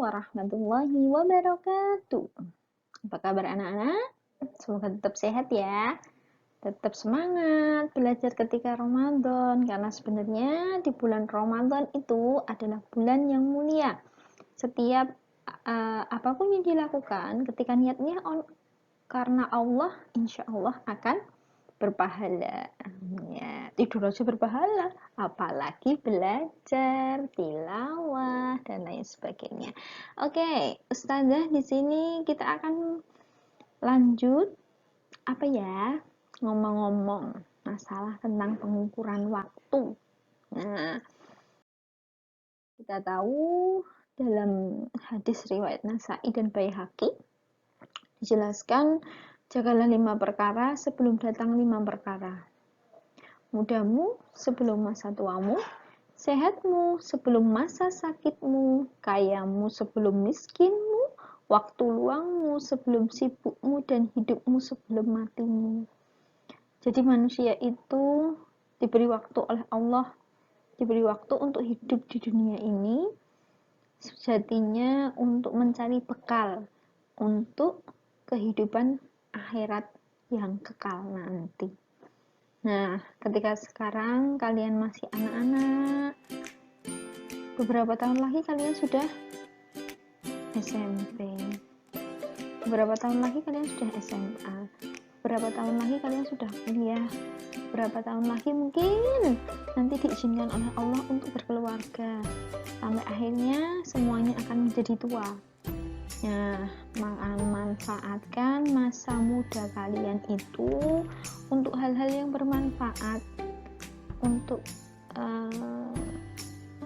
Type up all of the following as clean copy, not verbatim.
warahmatullahi wabarakatuh. Apa kabar anak-anak? Semoga tetap sehat ya. Tetap semangat belajar ketika Ramadan, karena sebenarnya di bulan Ramadan itu adalah bulan yang mulia. Setiap apapun yang dilakukan ketika niatnya karena Allah, insya Allah akan berpahala. Ya, tidur aja berpahala, apalagi belajar, tilawah dan lain sebagainya. Oke, Ustazah di sini kita akan lanjut apa ya? Ngomong-ngomong masalah tentang pengukuran waktu. Nah, kita tahu dalam hadis riwayat Nasa'i dan Baihaqi dijelaskan, jagalah 5 perkara sebelum datang 5 perkara. Mudamu sebelum masa tuamu, sehatmu sebelum masa sakitmu, kayamu sebelum miskinmu, waktu luangmu sebelum sibukmu, dan hidupmu sebelum matimu. Jadi manusia itu diberi waktu oleh Allah, diberi waktu untuk hidup di dunia ini, sejatinya untuk mencari bekal untuk kehidupan akhirat yang kekal nanti. Nah, ketika sekarang kalian masih anak-anak, beberapa tahun lagi kalian sudah SMP, beberapa tahun lagi kalian sudah SMA, beberapa tahun lagi kalian sudah kuliah, beberapa tahun lagi mungkin nanti diizinkan oleh Allah untuk berkeluarga, sampai akhirnya semuanya akan menjadi tua. Nah, manfaatkan masa muda kalian itu untuk hal-hal yang bermanfaat, untuk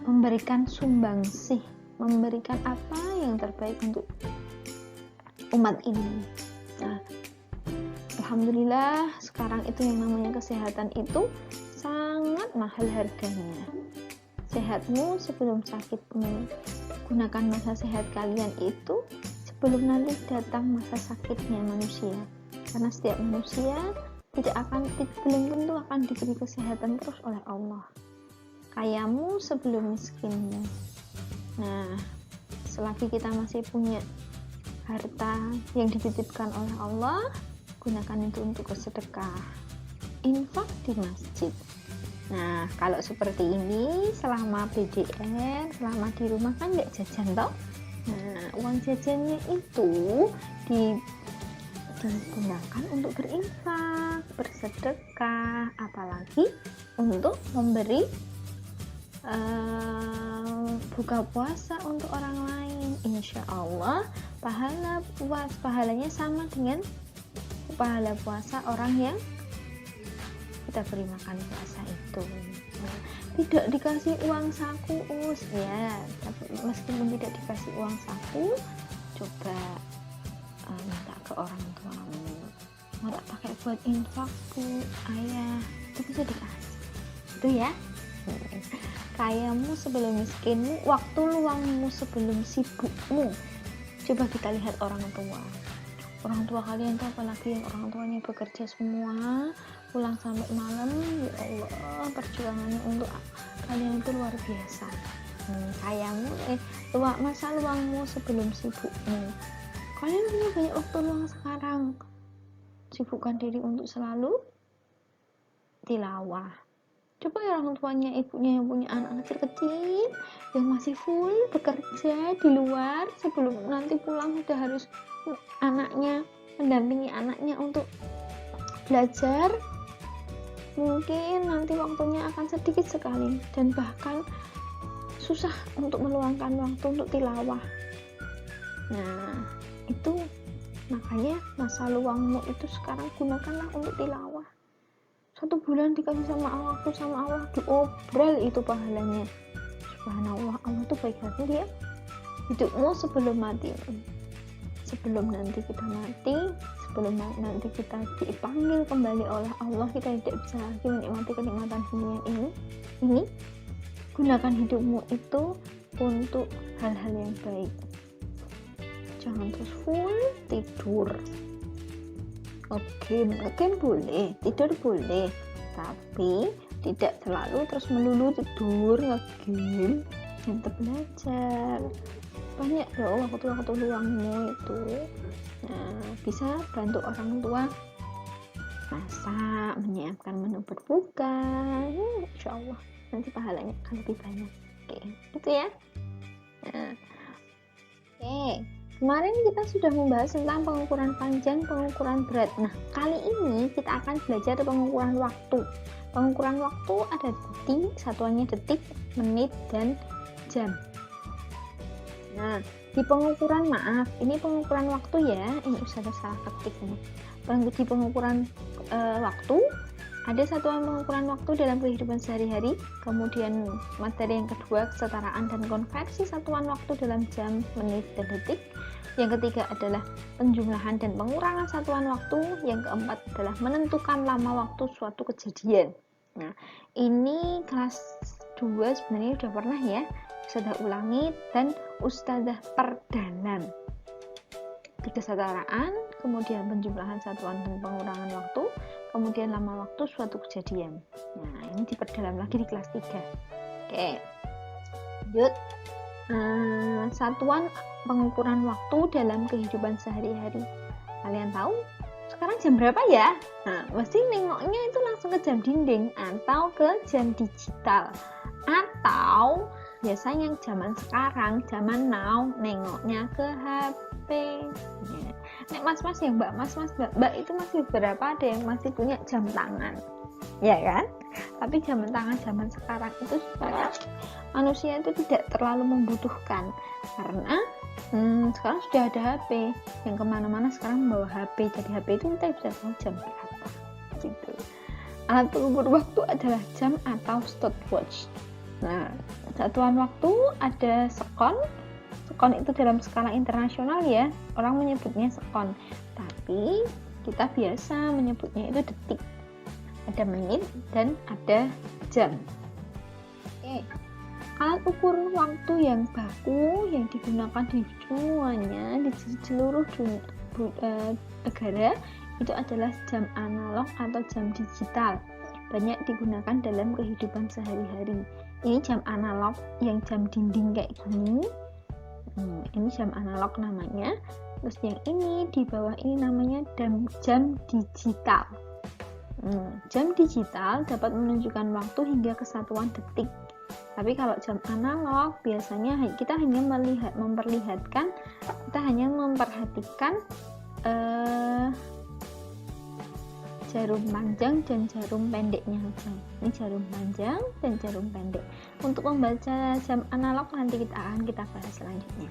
memberikan sumbangsih, memberikan apa yang terbaik untuk umat ini. Nah, alhamdulillah sekarang itu yang namanya kesehatan itu sangat mahal harganya. Sehatmu sebelum sakitmu. Gunakan masa sehat kalian itu sebelum nanti datang masa sakitnya manusia, karena setiap manusia belum tentu akan diberi kesehatan terus oleh Allah. Kayamu sebelum miskinmu. Nah, selagi kita masih punya harta yang dititipkan oleh Allah, gunakan itu untuk bersedekah, infak di masjid. Nah, kalau seperti ini selama PDR, selama di rumah kan nggak jajan toh. Nah, uang jajannya itu digunakan untuk berinfak, bersedekah, apalagi untuk memberi buka puasa untuk orang lain. Insya Allah pahalanya sama dengan pahala puasa orang yang kita beri makan puasa itu. Nah, tidak dikasih uang saku ya, tapi meskipun tidak dikasih uang saku, coba minta ke orang tuamu, mau tak pakai buat infak bu, ayah, itu bisa dikasih itu ya. Kayamu sebelum miskinmu, waktu luangmu sebelum sibukmu. Coba kita lihat orang tua kalian tuh, apalagi yang orang tuanya bekerja semua, pulang sampai malam, ya Allah, perjuangannya untuk kalian itu luar biasa. Kayamu masa luangmu sebelum sibukmu. Kalian punya banyak waktu luang sekarang, sibukkan diri untuk selalu tilawah. Coba ya orang tuanya, ibunya yang punya anak kecil-kecil yang masih full bekerja di luar, sebelum nanti pulang sudah harus anaknya mendampingi anaknya untuk belajar, mungkin nanti waktunya akan sedikit sekali dan bahkan susah untuk meluangkan waktu untuk tilawah. Nah, itu makanya masa luangmu itu sekarang gunakanlah untuk tilawah. 1 bulan dikasih sama Allah diobral itu pahalanya. Subhanallah, Allah tuh baik hati dia. Hidupmu sebelum matimu, sebelum nanti kita mati, sebelum nanti kita dipanggil kembali oleh Allah, kita tidak bisa lagi menikmati kenikmatan dunia ini, gunakan hidupmu itu untuk hal-hal yang baik. Jangan terus full tidur. Oke, mungkin boleh, tidur boleh, tapi tidak selalu terus melulu tidur, ngegame, dan belajar. banyak loh waktu-waktu luangmu itu. Nah, bisa bantu orang tua masak, menyiapkan menu berbuka. Insya Allah nanti pahalanya akan lebih banyak. Oke, gitu ya. Nah, oke, kemarin kita sudah membahas tentang pengukuran panjang, pengukuran berat. Nah, kali ini kita akan belajar pengukuran waktu. Pengukuran waktu ada detik, satuannya detik, menit, dan jam. Nah, di pengukuran, maaf, ini pengukuran waktu ya, ini sudah salah ketik ini. Di pengukuran waktu, ada satuan pengukuran waktu dalam kehidupan sehari-hari, kemudian materi yang kedua, kesetaraan dan konversi satuan waktu dalam jam, menit, dan detik. Yang ketiga adalah penjumlahan dan pengurangan satuan waktu. Yang keempat adalah menentukan lama waktu suatu kejadian. Nah, ini kelas 2 sebenarnya udah pernah ya, sudah ulangi dan ustazah perdalam. Di kesetaraan, kemudian penjumlahan satuan dan pengurangan waktu, kemudian lama waktu suatu kejadian. Nah, ini diperdalam lagi di kelas 3. Oke, lanjut. Satuan pengukuran waktu dalam kehidupan sehari-hari. Kalian tahu sekarang jam berapa ya? Nah, pasti nengoknya itu langsung ke jam dinding atau ke jam digital, atau biasanya yang zaman sekarang, zaman now, nengoknya ke HP. Nek mas-mas yang mbak itu masih beberapa ada yang masih punya jam tangan, ya kan? Tapi jam tangan zaman sekarang itu manusia itu tidak terlalu membutuhkan, karena sekarang sudah ada HP yang kemana-mana sekarang membawa HP. Jadi HP itu kita bisa tahu jam berapa gitu. Alat pengukur waktu adalah jam atau stopwatch. Nah, satuan waktu ada sekon. Sekon itu dalam skala internasional ya, orang menyebutnya sekon, tapi kita biasa menyebutnya itu detik. Ada menit dan ada jam. Oke. Alat ukur waktu yang baku yang digunakan di semuanya di seluruh negara itu adalah jam analog atau jam digital. Banyak digunakan dalam kehidupan sehari-hari. Ini jam analog yang jam dinding kayak gini. Ini jam analog namanya. Terus yang ini di bawah ini namanya jam digital. Jam digital dapat menunjukkan waktu hingga kesatuan detik. Tapi kalau jam analog biasanya kita hanya memperlihatkan, kita hanya memperhatikan jarum panjang dan jarum pendeknya aja. Ini jarum panjang dan jarum pendek. Untuk membaca jam analog nanti kita bahas selanjutnya.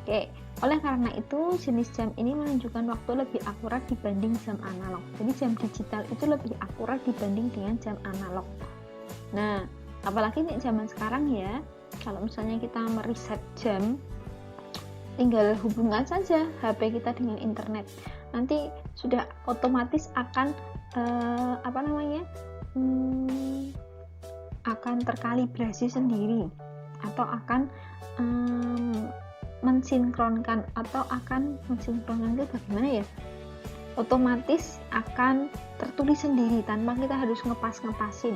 Oke, oleh karena itu jenis jam ini menunjukkan waktu lebih akurat dibanding jam analog. Jadi jam digital itu lebih akurat dibanding dengan jam analog. Nah, apalagi nih zaman sekarang ya, kalau misalnya kita meriset jam, tinggal hubungkan saja HP kita dengan internet, nanti sudah otomatis akan akan terkalibrasi sendiri, atau akan mensinkronkan, atau akan mensinkronkan itu bagaimana ya, otomatis akan tertulis sendiri tanpa kita harus ngepasin.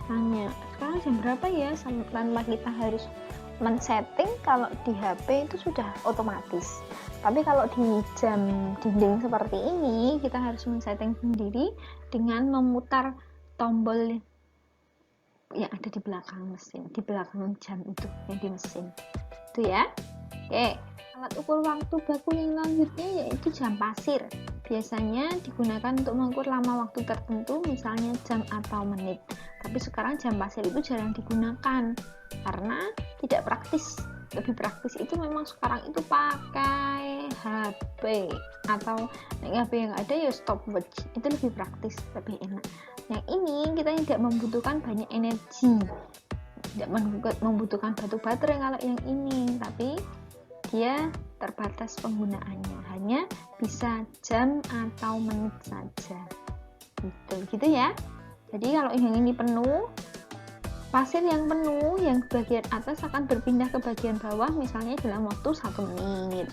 Tanya, sekarang jam berapa ya, tanpa kita harus men-setting. Kalau di HP itu sudah otomatis, tapi kalau di jam dinding seperti ini kita harus men-setting sendiri dengan memutar tombol yang ada di belakang mesin, di belakang jam itu yang di mesin itu ya. Oke, alat ukur waktu baku yang selanjutnya yaitu jam pasir. Biasanya digunakan untuk mengukur lama waktu tertentu, misalnya jam atau menit. Tapi sekarang jam pasir itu jarang digunakan karena tidak praktis. Lebih praktis itu memang sekarang itu pakai HP, atau HP yang ada ya stopwatch. Itu lebih praktis, lebih enak. Yang ini kita tidak membutuhkan banyak energi, tidak membutuhkan batu baterai kalau yang ini, tapi dia terbatas penggunaannya, hanya bisa jam atau menit saja gitu ya. Jadi kalau yang ini penuh, pasir yang penuh yang bagian atas akan berpindah ke bagian bawah, misalnya dalam waktu 1 menit,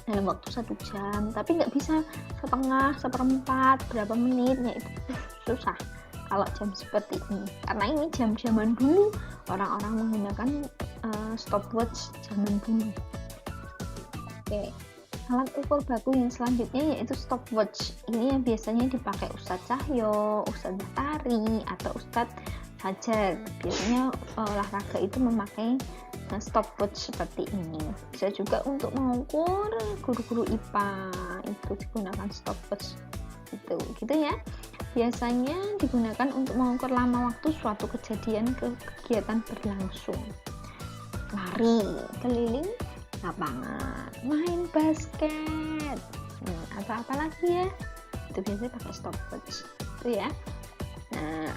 dalam waktu 1 jam, tapi nggak bisa setengah, seperempat, berapa menitnya, itu susah kalau jam seperti ini, karena ini jam zaman dulu, orang-orang menggunakan stopwatch zaman dulu. Oke, alat ukur baku yang selanjutnya yaitu stopwatch. Ini yang biasanya dipakai Ustadz Cahyo, Ustadz Batari, atau Ustadz Fajar. Biasanya olahraga itu memakai stopwatch seperti ini. Bisa juga untuk mengukur guru-guru IPA itu digunakan stopwatch gitu ya. Biasanya digunakan untuk mengukur lama waktu suatu kejadian kegiatan berlangsung. Lari keliling lapangan, main basket, atau apa lagi ya, itu biasanya pakai stopwatch itu ya. Nah,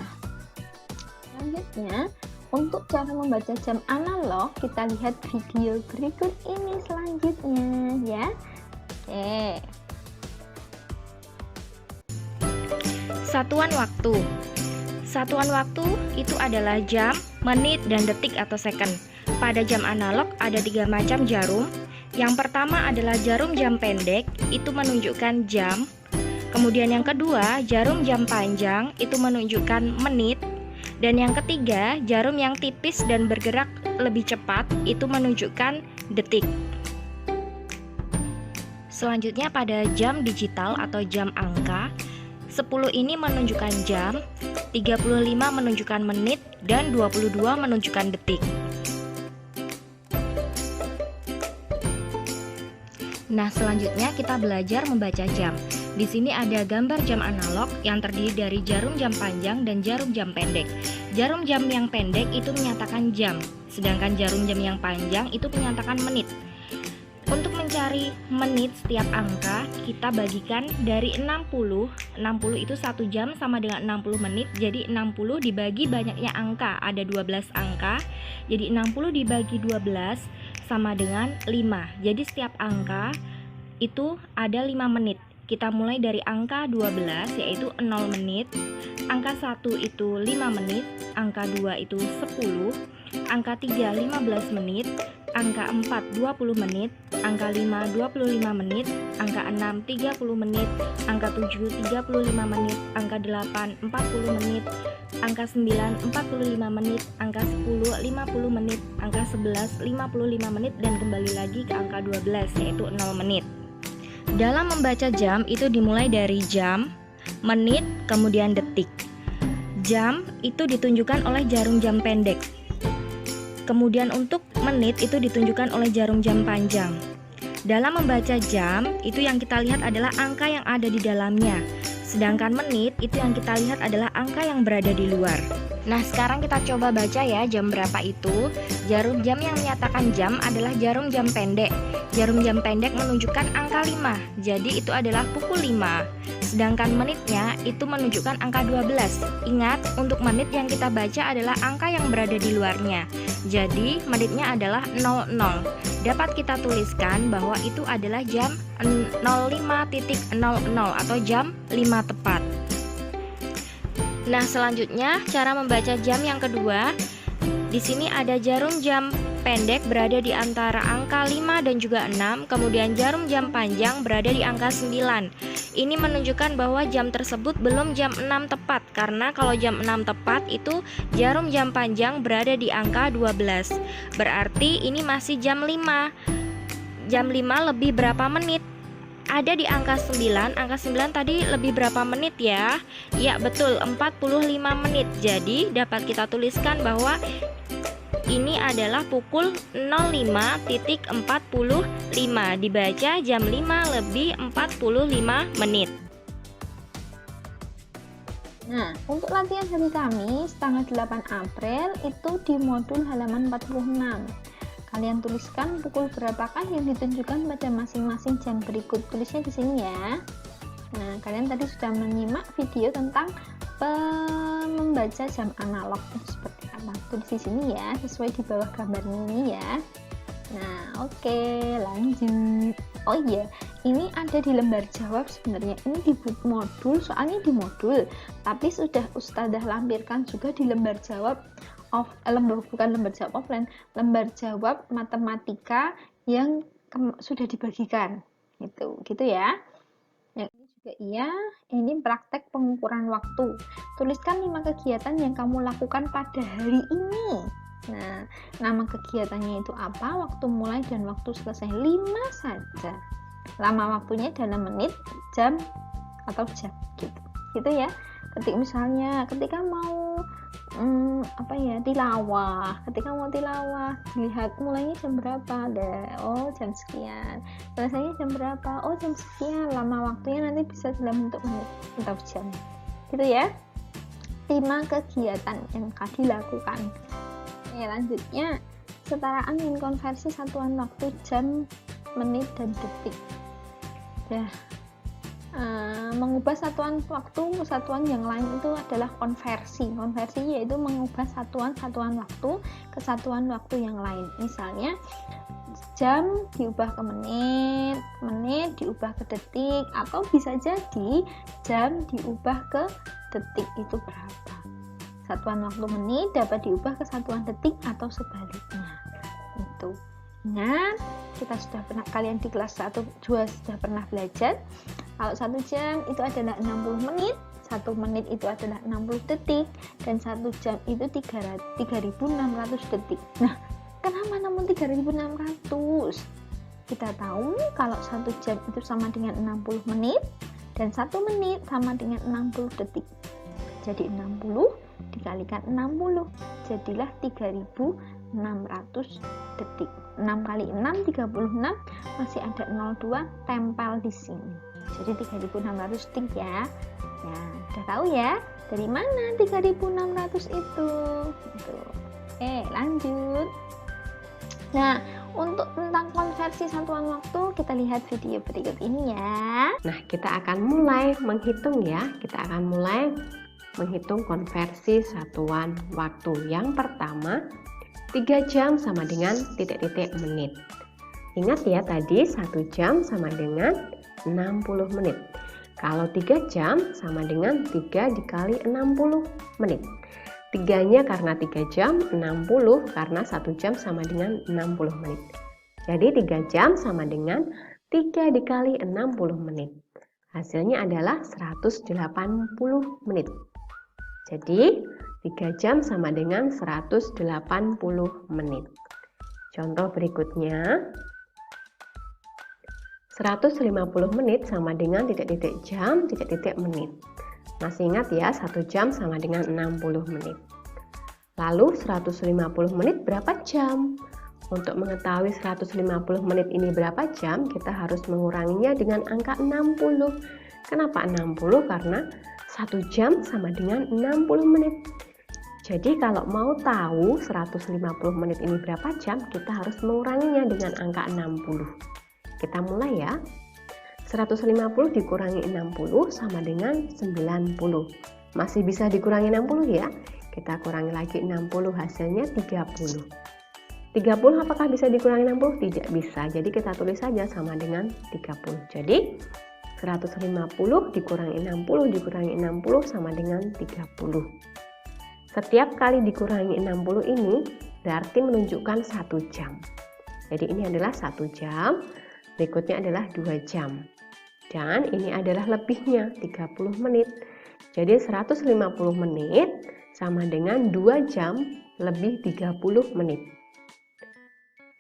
selanjutnya untuk cara membaca jam analog, kita lihat video berikut ini selanjutnya ya. Oke. Satuan waktu. Satuan waktu itu adalah jam, menit, dan detik atau second. Pada jam analog ada 3 macam jarum. Yang pertama adalah jarum jam pendek, itu menunjukkan jam. Kemudian yang kedua, jarum jam panjang, itu menunjukkan menit. Dan yang ketiga, jarum yang tipis dan bergerak lebih cepat, itu menunjukkan detik. Selanjutnya pada jam digital atau jam angka, 10 ini menunjukkan jam, 35 menunjukkan menit, dan 22 menunjukkan detik. Nah, selanjutnya kita belajar membaca jam. Di sini ada gambar jam analog yang terdiri dari jarum jam panjang dan jarum jam pendek. Jarum jam yang pendek itu menyatakan jam, sedangkan jarum jam yang panjang itu menyatakan menit. Untuk mencari menit setiap angka, kita bagikan dari 60. 60 itu 1 jam sama dengan 60 menit. Jadi 60 dibagi banyaknya angka, ada 12 angka. Jadi 60 dibagi 12 sama dengan 5. Jadi setiap angka itu ada 5 menit. Kita mulai dari angka 12 yaitu 0 menit. Angka 1 itu 5 menit. Angka 2 itu 10. Angka 3 15 menit. Angka 4 20 menit, angka 5 25 menit, angka 6 30 menit, angka 7 35 menit, angka 8 40 menit, angka 9 45 menit, angka 10 50 menit, angka 11 55 menit, dan kembali lagi ke angka 12 yaitu 0 menit. Dalam membaca jam itu dimulai dari jam, menit, kemudian detik. Jam itu ditunjukkan oleh jarum jam pendek. Kemudian untuk menit itu ditunjukkan oleh jarum jam panjang. Dalam membaca jam, itu yang kita lihat adalah angka yang ada di dalamnya. Sedangkan menit, itu yang kita lihat adalah angka yang berada di luar. Nah, sekarang kita coba baca ya jam berapa itu. Jarum jam yang menyatakan jam adalah jarum jam pendek. Jarum jam pendek menunjukkan angka 5. Jadi itu adalah pukul 5. Sedangkan menitnya itu menunjukkan angka 12. Ingat, untuk menit yang kita baca adalah angka yang berada di luarnya. Jadi menitnya adalah 00. Dapat kita tuliskan bahwa itu adalah jam 05.00 atau jam 5 tepat. Nah, selanjutnya cara membaca jam yang kedua. Di sini ada jarum jam pendek berada di antara angka 5 dan juga 6, kemudian jarum jam panjang berada di angka 9. Ini menunjukkan bahwa jam tersebut belum jam 6 tepat, karena kalau jam 6 tepat itu jarum jam panjang berada di angka 12. Berarti ini masih jam 5. Jam 5 lebih berapa menit? Ada di angka 9. Angka 9 tadi lebih berapa menit ya? Ya, betul, 45 menit. Jadi dapat kita tuliskan bahwa ini adalah pukul 05.45. Dibaca jam 5 lebih 45 menit. Nah, untuk latihan hari Kamis tanggal 8 April itu di modul halaman 46. Kalian tuliskan pukul berapakah yang ditunjukkan pada masing-masing jam berikut. Tulisnya di sini ya. Nah, kalian tadi sudah menyimak video tentang membaca jam analog seperti apa. Tulis di sini ya, sesuai di bawah gambarnya ini ya. Nah, oke, lanjut. Oh iya, ini ada di lembar jawab sebenarnya. Ini di modul, soalnya di modul, tapi sudah Ustadzah lampirkan juga di lembar jawab bukan lembar jawab offline, lembar jawab matematika yang sudah dibagikan. Gitu ya. Yang ini juga iya, ini praktek pengukuran waktu. Tuliskan 5 kegiatan yang kamu lakukan pada hari ini. Nah, nama kegiatannya itu apa, waktu mulai dan waktu selesai, 5 saja. Lama waktunya dalam menit, jam, atau jam gitu ya. Ketika mau tilawah, dilihat mulainya jam berapa, jam sekian, selesainya jam berapa, jam sekian. Lama waktunya nanti bisa dalam bentuk menit atau jam gitu ya. 5 kegiatan yang akan dilakukan. Lanjutnya, setaraan dan konversi satuan waktu jam, menit, dan detik. Mengubah satuan waktu ke satuan yang lain itu adalah konversi yaitu mengubah satuan waktu ke satuan waktu yang lain. Misalnya jam diubah ke menit diubah ke detik, atau bisa jadi jam diubah ke detik itu berapa. Satuan waktu menit dapat diubah ke satuan detik atau sebaliknya. Itu. Ingat, kalian di kelas 1, 2 sudah pernah belajar kalau 1 jam itu adalah 60 menit, 1 menit itu adalah 60 detik, dan 1 jam itu 3.600 detik. Nah, kenapa namun 3.600? Kita tahu kalau 1 jam itu sama dengan 60 menit, dan 1 menit sama dengan 60 detik. Jadi 60 dikalikan 60, jadilah 3.600 detik. 6 kali 6, 36, masih ada 02 tempel di sini. Jadi 3.600 detik ya. Udah tahu ya dari mana 3.600 itu. Lanjut. Nah, untuk tentang konversi satuan waktu, kita lihat video berikut ini ya. Nah, kita akan mulai menghitung ya. Kita akan mulai menghitung konversi satuan waktu. Yang pertama, 3 jam sama dengan titik-titik menit. Ingat ya, tadi 1 jam sama dengan 60 menit. Kalau 3 jam sama dengan 3 dikali 60 menit. 3-nya karena 3 jam, 60 karena 1 jam sama dengan 60 menit. Jadi 3 jam sama dengan 3 dikali 60 menit. Hasilnya adalah 180 menit. Jadi 3 jam sama dengan 180 menit. Contoh berikutnya, 150 menit sama dengan titik-titik jam, titik-titik menit. Masih ingat ya, 1 jam sama dengan 60 menit. Lalu 150 menit berapa jam? Untuk mengetahui 150 menit ini berapa jam, kita harus menguranginya dengan angka 60. Kenapa 60? Karena 1 jam sama dengan 60 menit. Jadi kalau mau tahu 150 menit ini berapa jam, kita harus menguranginya dengan angka 60. Kita mulai ya. 150 dikurangi 60 sama dengan 90. Masih bisa dikurangi 60 ya. Kita kurangi lagi 60, hasilnya 30. 30 apakah bisa dikurangi 60? Tidak bisa. Jadi kita tulis saja sama dengan 30. Jadi 150 dikurangi 60 dikurangi 60 sama dengan 30. Setiap kali dikurangi 60 ini berarti menunjukkan 1 jam. Jadi ini adalah 1 jam. Berikutnya adalah 2 jam. Dan ini adalah lebihnya, 30 menit. Jadi 150 menit sama dengan 2 jam lebih 30 menit.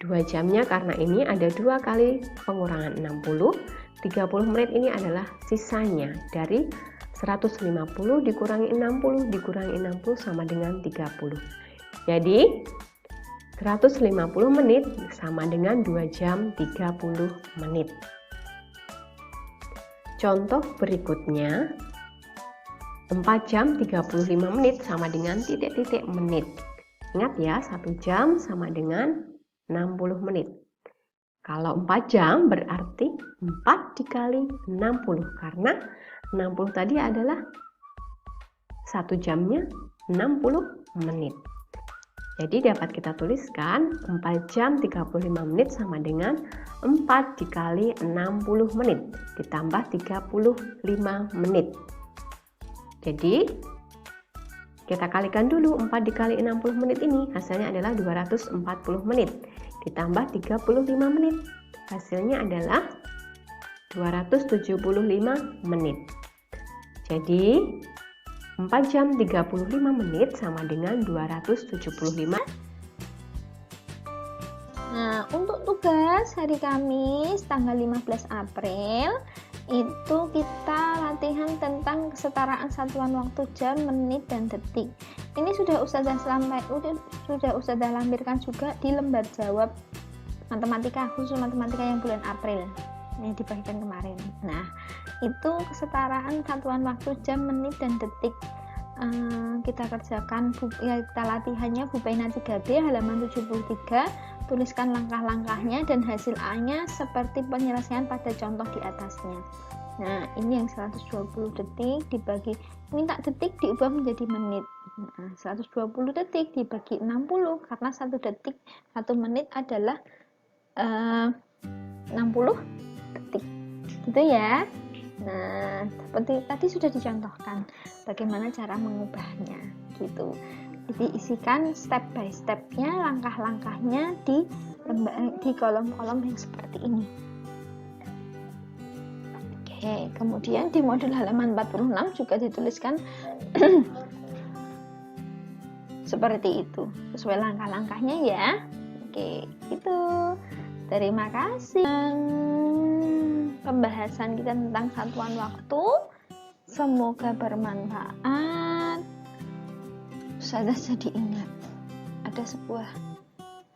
2 jamnya karena ini ada 2 kali pengurangan 60. 30 menit ini adalah sisanya dari 150 dikurangi 60 dikurangi 60 sama dengan 30. Jadi 150 menit sama dengan 2 jam 30 menit. Contoh berikutnya, 4 jam 35 menit sama dengan titik-titik menit. Ingat ya, 1 jam sama dengan 60 menit. Kalau 4 jam berarti 4 dikali 60, karena 60 tadi adalah 1 jamnya 60 menit. Jadi dapat kita tuliskan 4 jam 35 menit sama dengan 4 dikali 60 menit ditambah 35 menit. Jadi kita kalikan dulu 4 dikali 60 menit ini, hasilnya adalah 240 menit ditambah 35 menit. Hasilnya adalah 275 menit. Jadi 4 jam 35 menit sama dengan 275 Nah, untuk tugas hari Kamis tanggal 15 April itu kita latihan tentang kesetaraan satuan waktu jam, menit, dan detik. Ini sudah Ustazah lampirkan juga di lembar jawab matematika, khusus matematika yang bulan April. Ini dibagikan kemarin. Nah, itu kesetaraan satuan waktu jam, menit, dan detik. Kita kerjakan kita latihannya Bupaina 3B halaman 73. Tuliskan langkah-langkahnya dan hasil A-nya seperti penyelesaian pada contoh di atasnya. Nah, ini yang 120 detik dibagi, minta detik diubah menjadi menit. Nah, 120 detik dibagi 60 karena 1 detik 1 menit adalah 60 detik. Gitu ya. Nah, seperti tadi sudah dicontohkan bagaimana cara mengubahnya gitu. Jadi isikan step by stepnya, langkah-langkahnya di kolom-kolom yang seperti ini. Oke, kemudian di modul halaman 46 juga dituliskan seperti itu, sesuai langkah-langkahnya ya. Oke, itu. Terima kasih. Pembahasan kita tentang satuan waktu semoga bermanfaat. Saya jadi ingat ada sebuah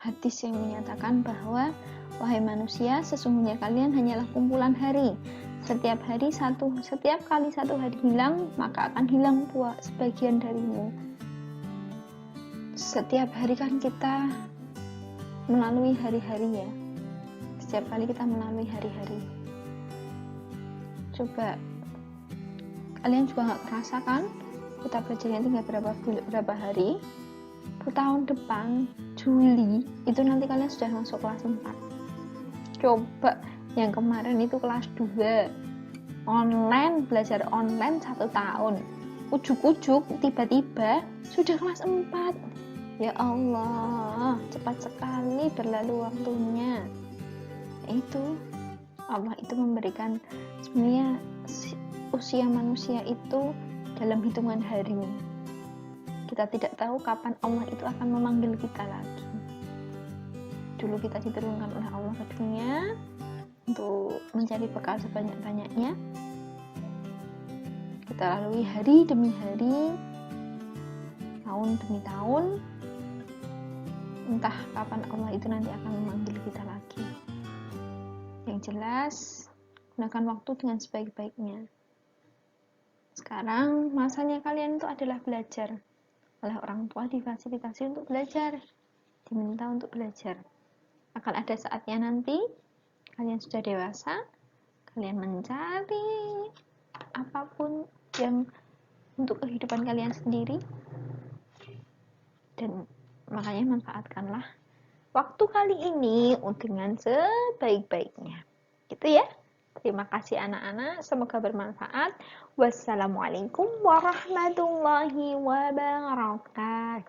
hadis yang menyatakan bahwa wahai manusia, sesungguhnya kalian hanyalah kumpulan hari. Setiap kali satu hari hilang, maka akan hilang pula sebagian darimu. Setiap hari kan kita melalui hari-hari ya. Setiap kali kita melalui hari-hari. Coba kalian juga nggak kerasa kan? Kita belajarnya tinggal berapa hari? Tahun depan Juli itu nanti kalian sudah masuk kelas 4. Coba yang kemarin itu kelas 2 online, belajar online 1 tahun, ujuk-ujuk tiba-tiba sudah kelas 4. Ya Allah, cepat sekali berlalu waktunya. Itu Allah itu memberikan, sebenarnya usia manusia itu dalam hitungan hari. Kita tidak tahu kapan Allah itu akan memanggil kita lagi. Dulu kita diturunkan oleh Allah ke dunia untuk mencari bekal sebanyak-banyaknya. Kita lalui hari demi hari, tahun demi tahun. Entah kapan Allah itu nanti akan memanggil kita lagi. Yang jelas, gunakan waktu dengan sebaik-baiknya. Sekarang masanya kalian itu adalah belajar. Oleh orang tua difasilitasi untuk belajar, diminta untuk belajar. Akan ada saatnya nanti kalian sudah dewasa, kalian mencari apapun yang untuk kehidupan kalian sendiri, dan makanya manfaatkanlah waktu kali ini dengan sebaik-baiknya. Gitu ya. Terima kasih anak-anak, semoga bermanfaat. Wassalamualaikum warahmatullahi wabarakatuh.